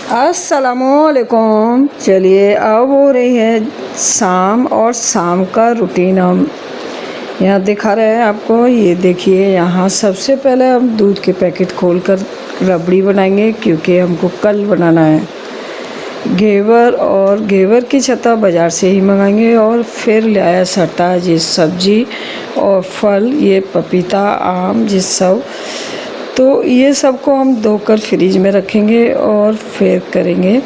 अस्सलामुअलैकुम। चलिए अब हो रही है शाम और शाम का रूटीन हम यहाँ दिखा रहे हैं आपको। ये देखिए, यहाँ सबसे पहले हम दूध के पैकेट खोलकर रबड़ी बनाएंगे क्योंकि हमको कल बनाना है। घेवर की छत्ता बाज़ार से ही मंगाएंगे और फिर ले आया सट्टा जिस सब्जी और फल, ये पपीता, आम, जिस सब, तो ये सबको हम धोकर फ्रिज में रखेंगे और फिर करेंगे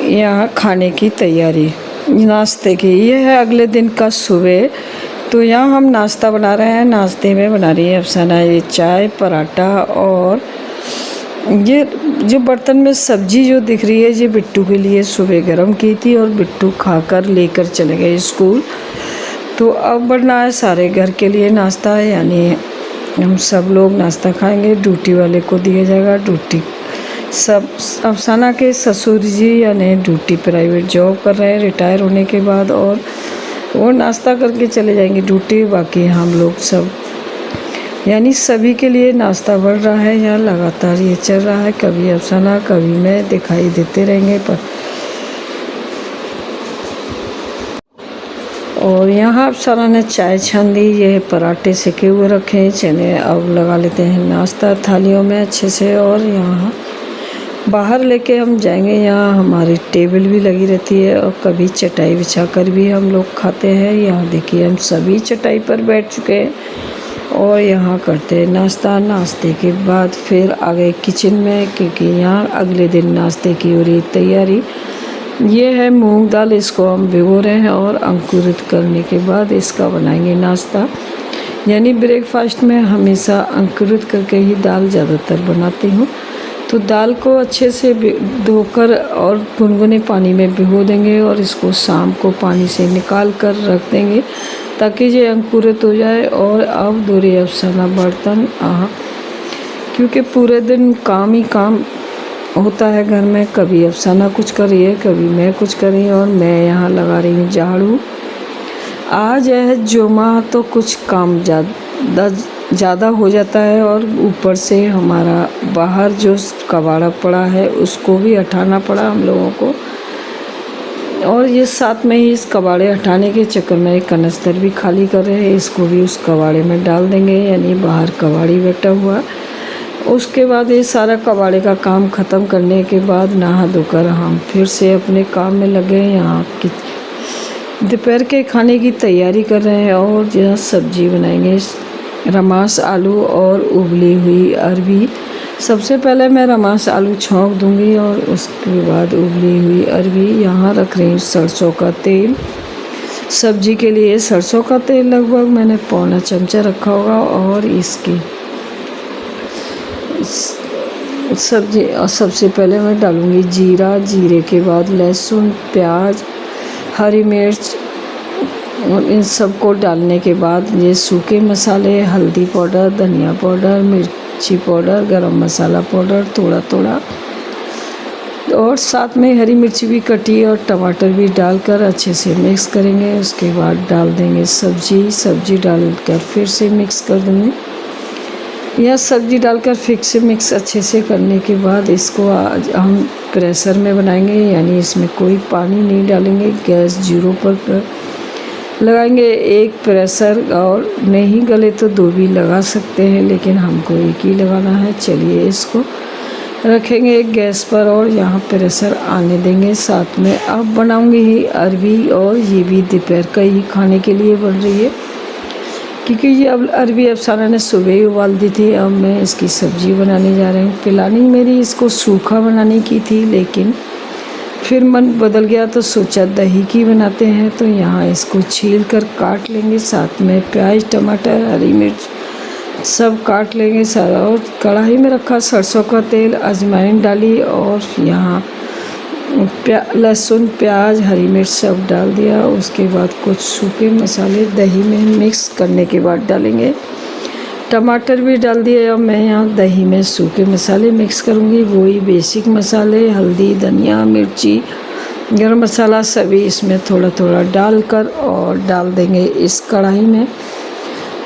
यहाँ खाने की तैयारी नाश्ते की। ये है अगले दिन का सुबह। तो यहाँ हम नाश्ता बना रहे हैं। नाश्ते में बना रही है अफसाना ये चाय, पराठा, और ये जो बर्तन में सब्जी जो दिख रही है ये बिट्टू के लिए सुबह गरम की थी और बिट्टू खाकर लेकर चले गए स्कूल। तो अब बनना है सारे घर के लिए नाश्ता, यानी हम सब लोग नाश्ता खाएंगे। ड्यूटी वाले को दिया जाएगा ड्यूटी। सब अफसाना के ससुर जी यानी ड्यूटी प्राइवेट जॉब कर रहे हैं रिटायर होने के बाद, और वो नाश्ता करके चले जाएंगे ड्यूटी। बाकी हम लोग सब यानी सभी के लिए नाश्ता बढ़ रहा है। यहाँ लगातार ये चल रहा है, कभी अफसाना कभी मैं दिखाई देते रहेंगे पर। और यहाँ अफसाना ने चाय छान दी। ये पराठे सेके हुए रखे हैं। चने अब लगा लेते हैं नाश्ता थालियों में अच्छे से। और यहाँ बाहर लेके हम जाएंगे। यहाँ हमारी टेबल भी लगी रहती है और कभी चटाई बिछा कर भी हम लोग खाते हैं। यहाँ देखिए हम सभी चटाई पर बैठ चुके हैं और यहाँ करते हैं नाश्ता। नाश्ते के बाद फिर आ गए किचन में क्योंकि यहाँ अगले दिन नाश्ते की हो रही तैयारी। ये है मूंग दाल, इसको हम भिगो रहे हैं और अंकुरित करने के बाद इसका बनाएंगे नाश्ता। यानी ब्रेकफास्ट में हमेशा अंकुरित करके ही दाल ज़्यादातर बनाती हूँ। तो दाल को अच्छे से धोकर और गुनगुने पानी में भिगो देंगे और इसको शाम को पानी से निकाल कर रख देंगे ताकि ये अंकुरित हो जाए। और अब दूरी अफसाना बर्तन क्योंकि पूरे दिन काम ही काम होता है घर में। कभी अफसाना कुछ कर रही है, कभी मैं कुछ कर रही हूँ, और मैं यहाँ लगा रही हूँ झाड़ू। आज है जुमा तो कुछ काम ज़्यादा हो जाता है और ऊपर से हमारा बाहर जो कबाड़ा पड़ा है उसको भी हटाना पड़ा हम लोगों को। और ये साथ में ही इस कबाड़े हटाने के चक्कर में एक कनस्तर भी खाली कर रहे हैं, इसको भी उस कबाड़े में डाल देंगे। यानी बाहर कबाड़ी बैठा हुआ। उसके बाद ये सारा कबाड़े का काम ख़त्म करने के बाद नहा धोकर हम फिर से अपने काम में लगे। यहाँ की दोपहर के खाने की तैयारी कर रहे हैं और यहाँ सब्जी बनाएंगे रमास आलू और उबली हुई अरबी। सबसे पहले मैं रमास आलू छौंक दूंगी और उसके बाद उबली हुई अरबी। यहाँ रख रही हूँ सरसों का तेल। सब्जी के लिए सरसों का तेल लगभग मैंने पौना चमचा रखा होगा। और इसकी सब्जी सबसे पहले मैं डालूँगी जीरा। जीरे के बाद लहसुन, प्याज, हरी मिर्च, और इन सब को डालने के बाद ये सूखे मसाले, हल्दी पाउडर, धनिया पाउडर, मिर्ची पाउडर, गरम मसाला पाउडर थोड़ा थोड़ा, और साथ में हरी मिर्च भी कटी और टमाटर भी डालकर अच्छे से मिक्स करेंगे। उसके बाद डाल देंगे सब्जी डालकर फिर से मिक्स कर देंगे। यह सब्जी डालकर फिर से मिक्स अच्छे से करने के बाद इसको आज हम प्रेशर में बनाएंगे, यानी इसमें कोई पानी नहीं डालेंगे। गैस 0 पर लगाएंगे। एक प्रेशर, और नहीं गले तो 2 भी लगा सकते हैं, लेकिन हमको एक ही लगाना है। चलिए इसको रखेंगे गैस पर और यहाँ प्रेशर आने देंगे। साथ में अब बनाऊंगी ही अरबी, और ये भी दोपहर का ही खाने के लिए बन रही है क्योंकि ये अब अरबी अफसाना ने सुबह ही उबाल दी थी। अब मैं इसकी सब्ज़ी बनाने जा रही हूँ। प्लानिंग मेरी इसको सूखा बनाने की थी, लेकिन फिर मन बदल गया तो सोचा दही की बनाते हैं। तो यहाँ इसको छील कर काट लेंगे। साथ में प्याज, टमाटर, हरी मिर्च सब काट लेंगे सारा। और कढ़ाई में रखा सरसों का तेल, अजवाइन डाली और यहाँ लहसुन, प्याज, हरी मिर्च सब डाल दिया। उसके बाद कुछ सूखे मसाले दही में मिक्स करने के बाद डालेंगे। टमाटर भी डाल दिए। अब मैं यहाँ दही में सूखे मसाले मिक्स करूँगी, वही बेसिक मसाले, हल्दी, धनिया, मिर्ची, गरम मसाला सभी इसमें थोड़ा थोड़ा डालकर और डाल देंगे इस कढ़ाई में।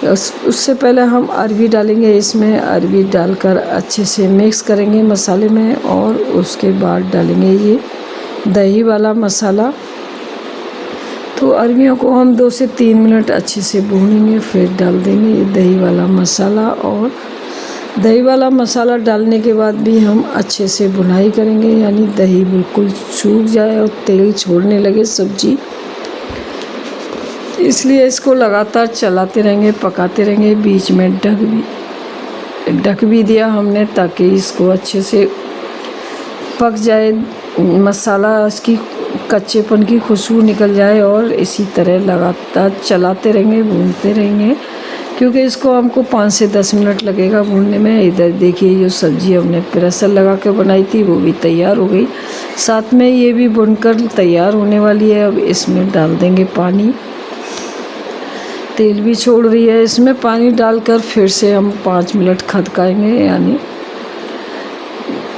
उससे पहले हम अरबी डालेंगे इसमें। अरबी डालकर अच्छे से मिक्स करेंगे मसाले में, और उसके बाद डालेंगे ये दही वाला मसाला। तो अरबियों को हम 2 से 3 मिनट अच्छे से भूनेंगे, फिर डाल देंगे ये दही वाला मसाला। और दही वाला मसाला डालने के बाद भी हम अच्छे से भुनाई करेंगे, यानी दही बिल्कुल सूख जाए और तेल छोड़ने लगे सब्जी। इसलिए इसको लगातार चलाते रहेंगे, पकाते रहेंगे। बीच में ढक भी दिया हमने, ताकि इसको अच्छे से पक जाए, मसाला इसकी कच्चेपन की खुशबू निकल जाए। और इसी तरह लगातार चलाते रहेंगे, भूनते रहेंगे, क्योंकि इसको हमको 5 से 10 मिनट लगेगा भूनने में। इधर देखिए जो सब्ज़ी हमने प्रेशर लगा के बनाई थी वो भी तैयार हो गई, साथ में ये भी भुनकर तैयार होने वाली है। अब इसमें डाल देंगे पानी, तेल भी छोड़ रही है। इसमें पानी डालकर फिर से हम 5 मिनट खदकाएंगे यानी।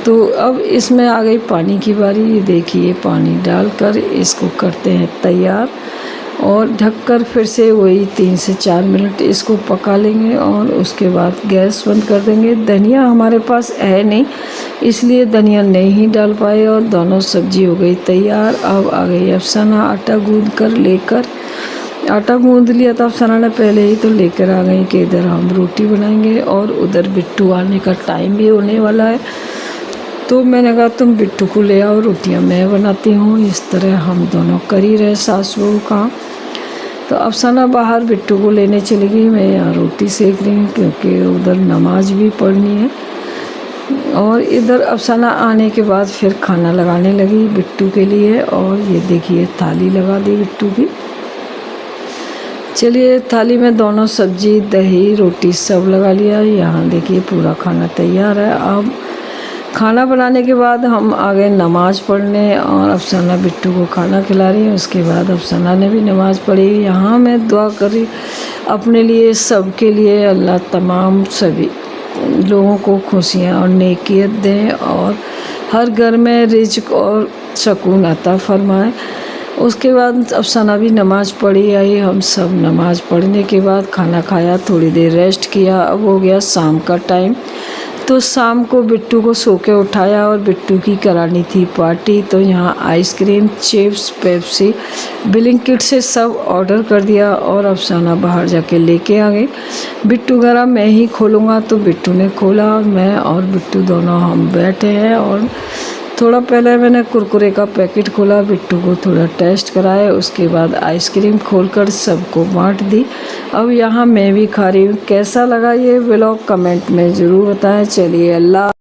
तो अब इसमें आ गई पानी की बारी। ये देखिए पानी डालकर इसको करते हैं तैयार, और ढककर फिर से वही 3 से 4 मिनट इसको पका लेंगे, और उसके बाद गैस बंद कर देंगे। धनिया हमारे पास है नहीं, इसलिए धनिया नहीं डाल पाए, और दोनों सब्जी हो गई तैयार। अब आ गई अफसाना आटा गूंद लिया था अफसाना ने पहले ही, तो लेकर आ गई कि इधर हम रोटी बनाएंगे, और उधर बिट्टू आने का टाइम भी होने वाला है। तो मैंने कहा तुम बिट्टू को ले आओ, रोटियां मैं बनाती हूँ। इस तरह हम दोनों कर ही रहे सास बहू काम। तो अफसाना बाहर बिट्टू को लेने चली गई, मैं यहाँ रोटी सेक रही हूँ, क्योंकि उधर नमाज भी पढ़नी है। और इधर अफसाना आने के बाद फिर खाना लगाने लगी बिट्टू के लिए, और ये देखिए थाली लगा दी बिट्टू की। चलिए थाली में दोनों सब्जी, दही, रोटी सब लगा लिया। यहाँ देखिए पूरा खाना तैयार है। अब खाना बनाने के बाद हम आ गए नमाज़ पढ़ने, और अफसाना बिट्टू को खाना खिला रही है। उसके बाद अफसाना ने भी नमाज़ पढ़ी। यहाँ मैं दुआ करी अपने लिए, सबके लिए, अल्लाह तमाम सभी लोगों को खुशियाँ और नेकियत दें, और हर घर में रिज़्क़ और सुकून अता फरमाए। उसके बाद अफसाना भी नमाज़ पढ़ी आई। हम सब नमाज़ पढ़ने के बाद खाना खाया, थोड़ी देर रेस्ट किया। अब हो गया शाम का टाइम, तो शाम को बिट्टू को सो के उठाया, और बिट्टू की करानी थी पार्टी। तो यहाँ आइसक्रीम, चिप्स, पेप्सी, ब्लिंकिट से सब ऑर्डर कर दिया, और अफसाना बाहर जाके लेके आ गई। बिट्टू कह मैं ही खोलूँगा, तो बिट्टू ने खोला, और मैं और बिट्टू दोनों हम बैठे हैं। और थोड़ा पहले मैंने कुरकुरे का पैकेट खोला, बिट्टू को थोड़ा टेस्ट कराया, उसके बाद आइसक्रीम खोलकर सबको बांट दी। अब यहाँ मैं भी खा रही हूँ। कैसा लगा ये व्लॉग कमेंट में ज़रूर बताएं। चलिए अल्लाह।